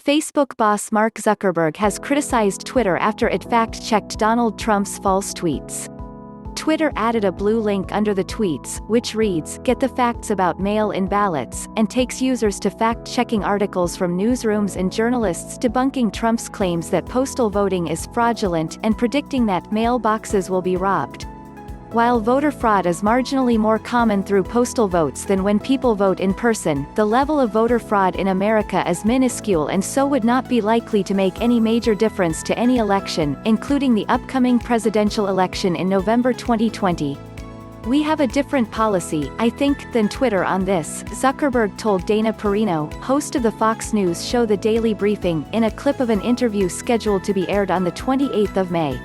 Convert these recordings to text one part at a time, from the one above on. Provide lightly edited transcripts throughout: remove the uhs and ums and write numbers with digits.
Facebook boss Mark Zuckerberg has criticized Twitter after it fact-checked Donald Trump's false tweets. Twitter added a blue link under the tweets, which reads, "Get the facts about mail-in ballots," and takes users to fact-checking articles from newsrooms and journalists debunking Trump's claims that postal voting is fraudulent and predicting that mailboxes will be robbed. While voter fraud is marginally more common through postal votes than when people vote in person, the level of voter fraud in America is minuscule and so would not be likely to make any major difference to any election, including the upcoming presidential election in November 2020. "We have a different policy, I think, than Twitter on this," Zuckerberg told Dana Perino, host of the Fox News show The Daily Briefing, in a clip of an interview scheduled to be aired on the 28th of May.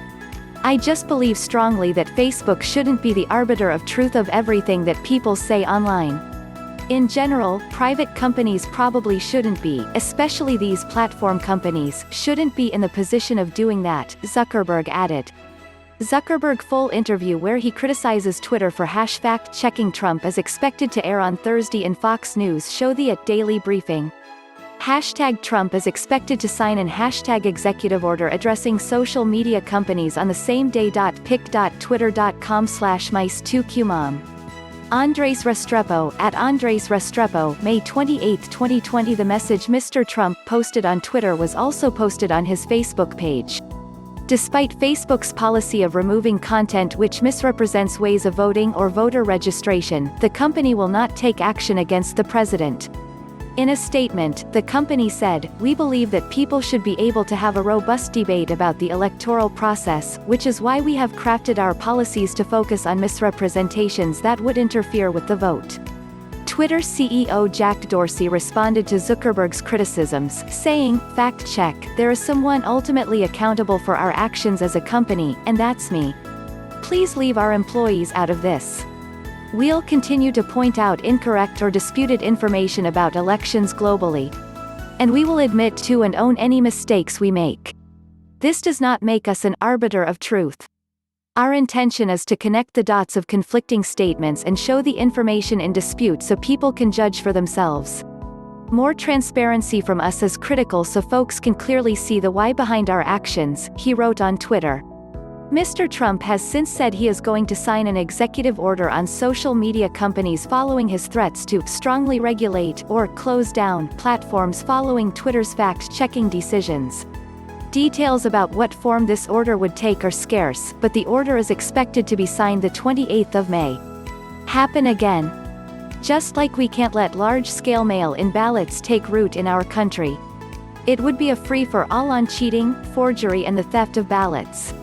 "I just believe strongly that Facebook shouldn't be the arbiter of truth of everything that people say online. In general, private companies probably shouldn't be, especially these platform companies, shouldn't be in the position of doing that," Zuckerberg added. Zuckerberg full interview where he criticizes Twitter for fact-checking Trump is expected to air on Thursday in Fox News show The Daily Briefing. #Trump is expected to sign an #executive order addressing social media companies on the same day. Pic.twitter.com/mice2qmom. Andres Restrepo, at Andres Restrepo, May 28, 2020. The message Mr. Trump posted on Twitter was also posted on his Facebook page. Despite Facebook's policy of removing content which misrepresents ways of voting or voter registration, the company will not take action against the president. In a statement, the company said, "We believe that people should be able to have a robust debate about the electoral process, which is why we have crafted our policies to focus on misrepresentations that would interfere with the vote." Twitter CEO Jack Dorsey responded to Zuckerberg's criticisms, saying, "Fact check, there is someone ultimately accountable for our actions as a company, and that's me. Please leave our employees out of this. We'll continue to point out incorrect or disputed information about elections globally. And we will admit to and own any mistakes we make. This does not make us an arbiter of truth. Our intention is to connect the dots of conflicting statements and show the information in dispute so people can judge for themselves. More transparency from us is critical so folks can clearly see the why behind our actions," he wrote on Twitter. Mr. Trump has since said he is going to sign an executive order on social media companies following his threats to strongly regulate or close down platforms following Twitter's fact-checking decisions. Details about what form this order would take are scarce, but the order is expected to be signed the 28th of May. Happen again. Just like we can't let large-scale mail-in ballots take root in our country. It would be a free-for-all on cheating, forgery and the theft of ballots.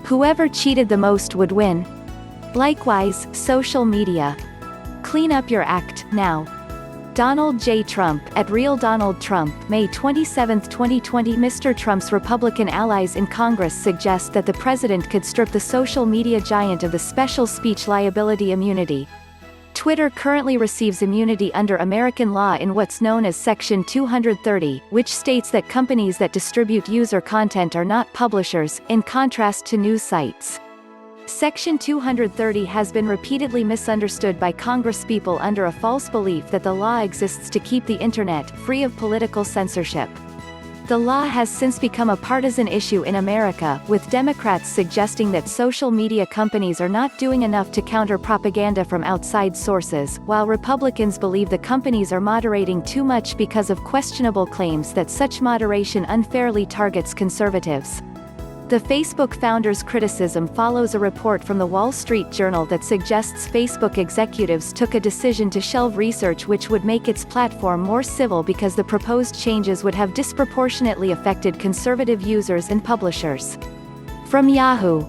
Whoever cheated the most would win. Likewise, social media. Clean up your act, now. Donald J. Trump, at Real Donald Trump, May 27, 2020. Mr. Trump's Republican allies in Congress suggest that the president could strip the social media giant of the special speech liability immunity. Twitter currently receives immunity under American law in what's known as Section 230, which states that companies that distribute user content are not publishers, in contrast to news sites. Section 230 has been repeatedly misunderstood by Congresspeople under a false belief that the law exists to keep the Internet free of political censorship. The law has since become a partisan issue in America, with Democrats suggesting that social media companies are not doing enough to counter propaganda from outside sources, while Republicans believe the companies are moderating too much because of questionable claims that such moderation unfairly targets conservatives. The Facebook founder's criticism follows a report from the Wall Street Journal that suggests Facebook executives took a decision to shelve research which would make its platform more civil because the proposed changes would have disproportionately affected conservative users and publishers. From Yahoo!